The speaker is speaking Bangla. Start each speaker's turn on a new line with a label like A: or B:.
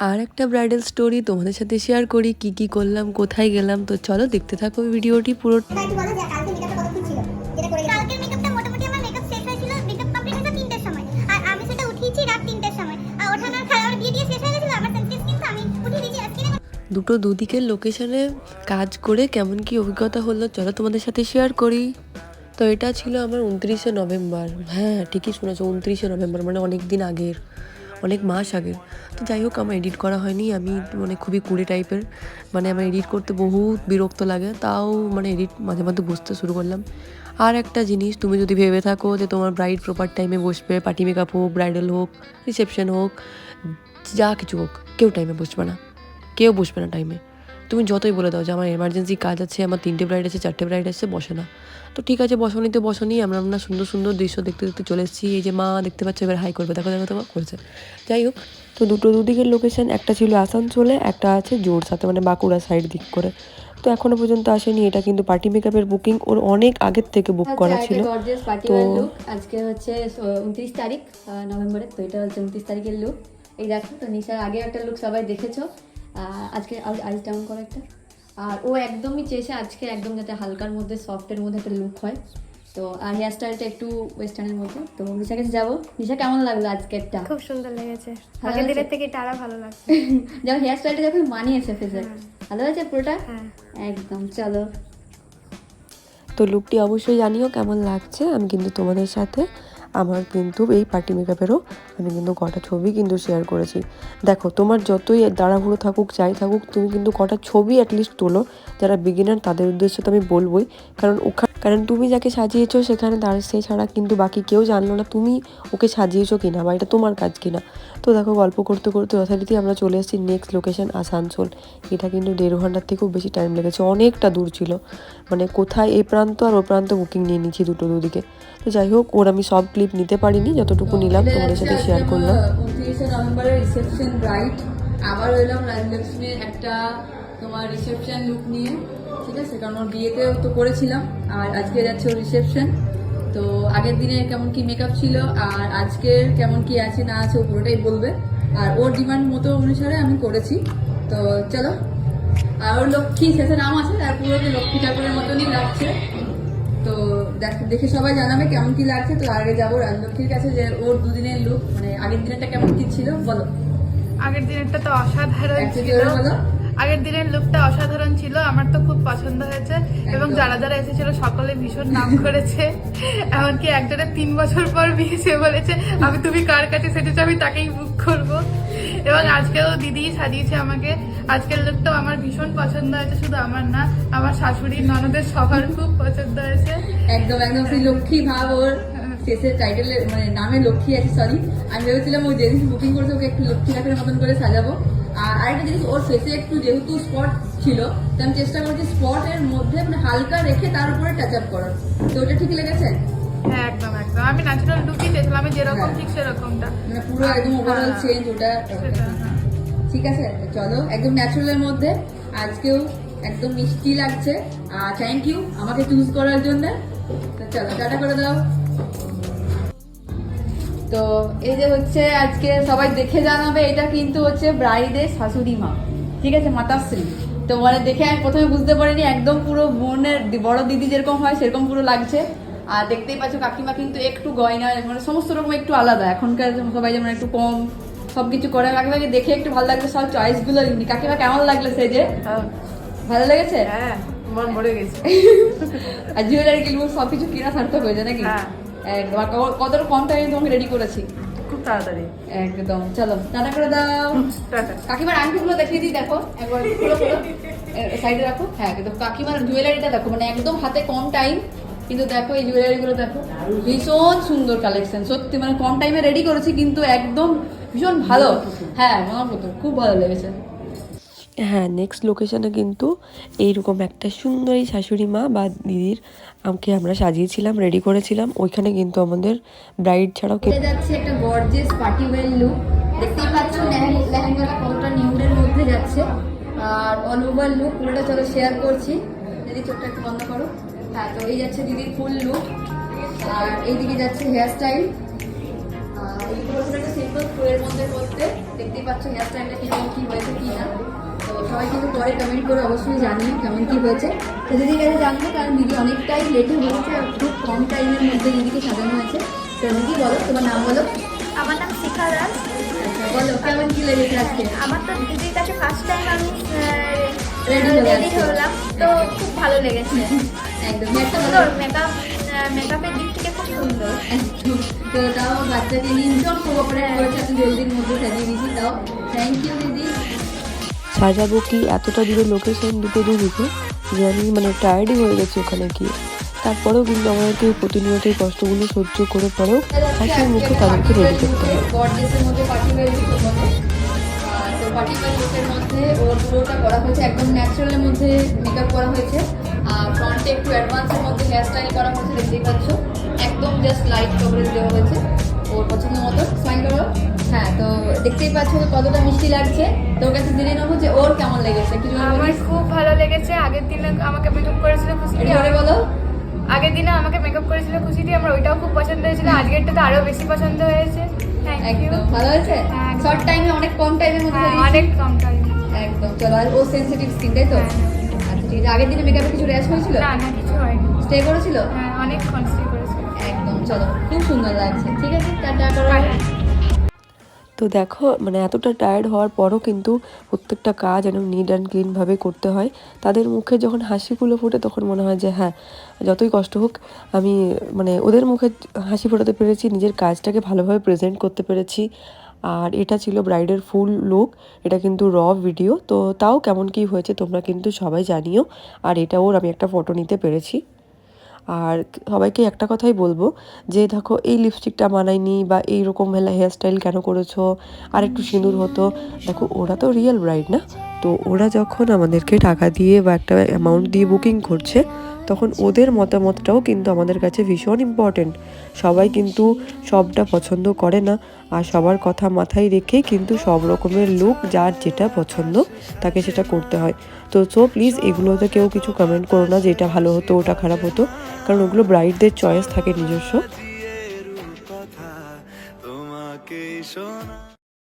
A: আর একটা ব্রাইডাল স্টোরি তোমাদের সাথে শেয়ার করি, কি কি করলাম, কোথায় গেলাম। তো চলো দেখতে থাকো ভিডিওটি পুরো। দুটো দুদিকের লোকেশনে কাজ করে কেমন কি অভিজ্ঞতা হলো চলো তোমাদের সাথে শেয়ার করি। তো এটা ছিল আমার 29শে নভেম্বর। হ্যাঁ ঠিকই শুনেছো, 29শে নভেম্বর, মানে অনেক দিন আগের, অনেক মাস আগের। তো যাই হোক, আমার এডিট করা হয়নি। আমি মানে খুবই কুড়ি টাইপের, মানে আমার এডিট করতে বহুত বিরক্ত লাগে, তাও মানে এডিট মাঝে মাঝে বুঝতে শুরু করলাম। আর একটা জিনিস, তুমি যদি ভেবে থাকো যে তোমার ব্রাইড প্রপার টাইমে বসবে, পার্টি মেকআপ হোক, ব্রাইডাল হোক, রিসেপশন হোক, যা কিছু হোক, কেউ টাইমে বসবে না, কেউ বসবে না টাইমে। তুমি যতই বলে দাও যে আমার এমার্জেন্সি কাজ আছে, আমার 3টে ব্রাইড আছে, 4টে ব্রাইড আছে, বসে না। তো ঠিক আছে, বসনি তো বসনি, আমরা সুন্দর সুন্দর দৃশ্য দেখতে দেখতে চলে এসেছি। এই যে মা দেখতে পাচ্ছে, এবার হাই করবে, দেখো দেখো দেখো করেছে। যাই হোক, তো দুটো দুদিকের লোকেশন, একটা ছিল আসানসোলে, একটা আছে জোরসাতে, মানে বাঁকুড়া সাইড দিক করে। তো এখনো পর্যন্ত আসেনি। এটা কিন্তু পার্টি মেকআপের বুকিং ওর অনেক আগের থেকে বুক করা ছিল।
B: তো আজকে হচ্ছে 29 তারিখ নভেম্বরের, তো এটা হচ্ছে 29 তারিখের লুক। এই দেখো, তো নিশার আগে একটা লুক সবাই দেখেছো। আজকে আইস ডাউন করা একটা, আর ও একদমই চেয়েছে আজকে একদম যাতে হালকার মধ্যে, সফটের মধ্যে একটা লুক হয়। তো আর হেয়ার স্টাইলটা একটু ওয়েস্টার্নের মধ্যে। তো নিশার কাছে যাবো। নিশা, কেমন লাগলো আজকেরটা?
C: খুব সুন্দর লেগেছে, আগের দিনের থেকে এটা আরো ভালো লাগছে।
B: যেমন হেয়ার স্টাইলটা যখন মানিয়েছে ফেসে, ভালো হয়েছে পুরোটা একদম। চলো,
A: তো লুকটি অবশ্যই জানিও কেমন লাগছে। আমি কিন্তু তোমাদের সাথে আমার কিন্তু এই পার্টি মেকআপেরও আমি কিন্তু কটা ছবি কিন্তু শেয়ার করেছি। দেখো, তোমার যতই তাড়াহুড়ো থাকুক, যাই থাকুক, তুমি কিন্তু কটা ছবি অ্যাটলিস্ট তোলো। যারা বিগিনার তাদের উদ্দেশ্যে তো আমি বলবোই, কারণ তুমি যাকে সাজিয়েছো সেখানে তার সে ছাড়া কিন্তু বাকি কেউ জানলো না তুমি ওকে সাজিয়েছো কিনা, বা এটা তোমার কাজ কিনা। তো দেখো, গল্প করতে করতে যথারীতি আমরা চলে এসেছি নেক্সট লোকেশন আসানসোল। এটা কিন্তু 1.5 ঘন্টার থেকেও বেশি টাইম লেগেছে, অনেকটা দূর ছিল। মানে কোথায় এই প্রান্ত আর ও প্রান্ত বুকিং নিয়ে নিচ্ছি দুটো দুদিকে। তো যাই হোক, ওর আমি সব ক্লিপ নিতে পারিনি, যতটুকু নিলাম তোমাদের সাথে শেয়ার করলাম।
B: 29শে নভেম্বরের রিসেপশন ব্রাইড, আবার এলাম রাজলক্ষ্মীর একটা তোমার রিসেপশন লুক নিয়ে। ঠিক আছে, কারণ ওর বিয়েতেও তো করেছিলাম, আর আজকে যাচ্ছে ওর রিসেপশন। তো আগের দিনে কেমন কি মেকআপ ছিল আর আজকের কেমন কি আছে না আছে ও পুরোটাই বলবে, আর ওর ডিমান্ড মতো অনুসারে আমি করেছি। তো চলো, আর ওর লক্ষ্মী শেষে নাম আছে, আর পুরো লক্ষ্মী ঠাকুরের মতনই লাগছে। তো দেখে সবাই জানাবে কেমন কি লাগছে। তো আগে যাবো রাজলক্ষ্মীর কাছে, যে ওর দুদিনের লুক, মানে আগের দিনেরটা কেমন কি ছিল বলো।
C: আগের দিনেরটা তো অসাধারণ ছিল, আগের দিনের লুকটা অসাধারণ ছিল, আমার তো খুব পছন্দ হয়েছে। এবং যারা যারা এসেছিল সকলে ভীষণ নাম করেছে। এমনকি একজনের 3 বছর পর বিয়ে, সে বলেছে তুমি কার কাছে সেজেছো আমি তাকেই বুক করবো। এবং আজকেও দিদি সাজিয়েছে আমাকে। আজকের লুকটাও আমার ভীষণ পছন্দ হয়েছে, শুধু আমার না, আমার শাশুড়ি ননদের সবার খুব পছন্দ হয়েছে।
B: একদম একদম সেই লক্ষ্মী ভাব, ওর শেষের টাইটেলে মানে নামে লক্ষ্মী আছে, সরি। আমি ভেবেছিলাম ওই যেদিন বুকিং করেছে ওকে একটু লক্ষ্মী ঠাকুরের মতন করে সাজাবো। আর আরেকটা জিনিস, ওর ফেসে একটু যেহেতু স্পট ছিল, তো আমি চেষ্টা করছি স্পটের মধ্যে মানে হালকা রেখে তার উপরে টাচ আপ করার। তো ওটা ঠিক লেগেছে?
C: হ্যাঁ একদম একদম, আমি ন্যাচারাল লুকই চেয়েছিলাম, আমি যেরকম ঠিক সেরকমটা,
B: মানে পুরো একদম ওভারঅল চেঞ্জ ওটা। ঠিক আছে, চলো একদম ন্যাচারালের মধ্যে। আজকেও একদম মিষ্টি লাগছে। আর থ্যাংক ইউ আমাকে চুজ করার জন্য। চলো, টাটা করে দাও। তো এই যে হচ্ছে আজকে সবাই দেখে জানাবে, এটা কিন্তু হচ্ছে ব্রাইডের শাশুড়ি মা, ঠিক আছে, মাতাশ্রী। তো মানে দেখে আমি প্রথমে বুঝতে পারিনি, একদম পুরো বোনের বড় দিদি যেরকম হয় সেরকম পুরো লাগছে। আর দেখতেই পাচ্ছ কাকিমা কিন্তু একটু গয়না, মানে সমস্ত রকম একটু আলাদা। এখনকার সবাই যেমন একটু কম সবকিছু করে, কাকিমাকে দেখে একটু ভালো লাগছে, সব চয়েস গুলো। কাকিমা কেমন লাগলো সেজে? ভালো লেগেছে?
C: হ্যাঁ, মন ভরে গেছে।
B: আর জুয়েলারি কিনবো, সবকিছু কিনা সার্থক হয়েছে নাকি? একদম। কত কম টাইমে তোমাকে রেডি করেছি,
C: খুব তাড়াতাড়ি
B: একদম। চলো, টাটা করে দাও। কাকিমার আংটিগুলো দেখিয়ে দিই, দেখো একবার সাইডে রাখো। হ্যাঁ, কিন্তু কাকিমার জুয়েলারিটা দেখো, মানে একদম হাতে কম টাইম, কিন্তু দেখো এই জুয়েলারি গুলো দেখো, ভীষণ সুন্দর কালেকশন। সত্যি মানে কম টাইমে রেডি করেছি, কিন্তু একদম ভীষণ ভালো। হ্যাঁ, মনে করতো খুব ভালো লেগেছে।
A: হ্যাঁ, নেক্সট লোকেশনে কিন্তু এইরকম একটা সুন্দরী শাশুড়ি মা বা দিদির আমাকে আমরা সাজিয়েছিলাম, রেডি করেছিলাম। ওইখানে কিন্তু আমাদের ব্রাইড ছাড়াও
B: যাচ্ছে একটা গর্জিয়াস পার্টি ওয়্যার লুক। দেখতেই পাচ্ছ লেহেঙ্গাটা কতটা নিউডের মধ্যে যাচ্ছে, আর অল ওভার লুক পুরোটা চলো শেয়ার করছি। দিদি চোখটা একটু বন্ধ করো। হ্যাঁ, তো এই যাচ্ছে দিদির ফুল লুক, আর এইদিকে যাচ্ছে হেয়ার স্টাইল। আর এই পুরোটা একটা সিম্পল ফুলের মধ্যে করতে। দেখতেই পাচ্ছ হেয়ার স্টাইলটা কিরকম কি হয়েছে কি না। তো সবাই কিন্তু পরে কমেন্ট করে অবশ্যই জানিও কেমন কি হয়েছে। তো দিদির কাছে জানবো, কারণ দিদি অনেকটাই লেটে হয়েছে আর খুব কম টাইমের মধ্যে দিদিকে সাজানো হয়েছে। তো দিদি বলো, তোমার নাম বলো।
D: আমার নাম শিখা দাস।
B: আচ্ছা বলো, কেমন কি লেগেছে আজকে?
D: আমার তো দিদির কাছে ফার্স্ট টাইম আমি
B: Ready হয়ে
D: রেডি
B: আসছো।
D: হলাম, তো খুব ভালো লেগেছে।
B: একদম একটা
D: সুন্দর মেকআপের দিক থেকে খুব সুন্দর।
B: একদম। তো তাও বাচ্চাকে নিয়ে ভীষণ কোঅপারেট করেছে, এত জলদির মধ্যে সাজিয়ে দিয়েছি, তাও থ্যাংক ইউ দিদি।
A: সাজাবো কি এতটা দূরে লোকেশন দুটো দুদিকে যে আমি মানে টায়ার্ডই হয়ে গেছি ওখানে গিয়ে। তারপরেও কিন্তু আমাদেরকে এই প্রতিনিয়ত এই কষ্টগুলো সহ্য করে পরেও হাসির মুখে তাদেরকে রেডি করতে হবে।
B: গর্জেসের মধ্যে পার্টি ওয়্যার লুক বলে। তো পার্টি ওয়্যার লুকের মধ্যে ওর পুরোটা করা হয়েছে, একদম ন্যাচারালের মধ্যে মেকআপ করা হয়েছে। আর ফ্রন্টে একটু অ্যাডভান্সের মধ্যে হেয়ার স্টাইল করা হয়েছে, দেখতেই পাচ্ছ। একদম জাস্ট লাইট কভারেজ দেওয়া হয়েছে ওর পছন্দ মতো। স্মাইল করো। হ্যাঁ, তো দেখতেই পাচ্ছ তো কতটা মিষ্টি লাগছে। তোর কাছে জেনে নেবো যে ওর কেমন লেগেছে, একটু জোরে
C: আমার
B: বলিস।
C: খুব ভালো লেগেছে। আগের দিনে আমাকে মেকআপ করেছিল খুশিটি,
B: জোরে বলো।
C: আগের দিনে আমাকে মেকআপ করেছিল খুশিটি, আমার ওইটাও খুব পছন্দ হয়েছিল। আজকেরটা তো আরো বেশি পছন্দ হয়েছে। Thank you.
B: একদম ভালো হয়েছে।
C: হ্যাঁ, একদম।
B: শর্ট টাইমে অনেক কম টাইমের মধ্যে
C: হ্যাঁ,
B: দিয়েছি।
C: অনেক কম টাইম।
B: একদম। চলো, আর ও সেনসিটিভ স্কিন, তাই তো?
C: হ্যাঁ।
B: আচ্ছা ঠিক আছে। আগের দিনে মেকআপে কিছু র্যাশ হয়েছিল?
C: না না, কিছু হয়নি।
B: স্টে করেছিল?
C: হ্যাঁ, অনেক কনস্ট্রি করেছিল।
B: একদম। চলো, খুব সুন্দর লাগছে। ঠিক আছে, টাটা করো।
A: তো দেখো মানে এতটা টায়ার্ড হওয়ার পরও কিন্তু প্রত্যেকটা কাজ একদম নিট অ্যান্ড ক্লিনভাবে করতে হয়। তাদের মুখে যখন হাসিগুলো ফোটে তখন মনে হয় যে হ্যাঁ, যতই কষ্ট হোক আমি মানে ওদের মুখে হাসি ফোটাতে পেরেছি, নিজের কাজটাকে ভালোভাবে প্রেজেন্ট করতে পেরেছি। আর এটা ছিল ব্রাইডের ফুল লুক। এটা কিন্তু র ভিডিও, তো তাও কেমন কী হয়েছে তোমরা কিন্তু সবাই জানিও। আর এটা ওর আমি একটা ফটো নিতে পেরেছি। আর সবাইকে একটা কথাই বলবো যে দেখো এই লিপস্টিকটা মানায়নি বা এইরকম হেয়ার স্টাইল কেন করেছো, আর একটু সিঁদুর হতো। দেখো ওরা তো রিয়েল ব্রাইড না, তো ওরা যখন আমাদেরকে টাকা দিয়ে বা একটা অ্যামাউন্ট দিয়ে বুকিং করছে তখন ওদের মতামতটাও কিন্তু আমাদের কাছে ভীষণ ইম্পর্টেন্ট। সবাই কিন্তু সবটা পছন্দ করে না, আর সবার কথা মাথায় রেখেই কিন্তু সব রকমের লুক যার যেটা পছন্দ তাকে সেটা করতে হয়। তো প্লিজ এগুলোতে কেউ কিছু কমেন্ট করো না যে এটা ভালো হতো ওটা খারাপ হতো, কারণ ওগুলো ব্রাইডদের চয়েস থাকে নিজস্ব।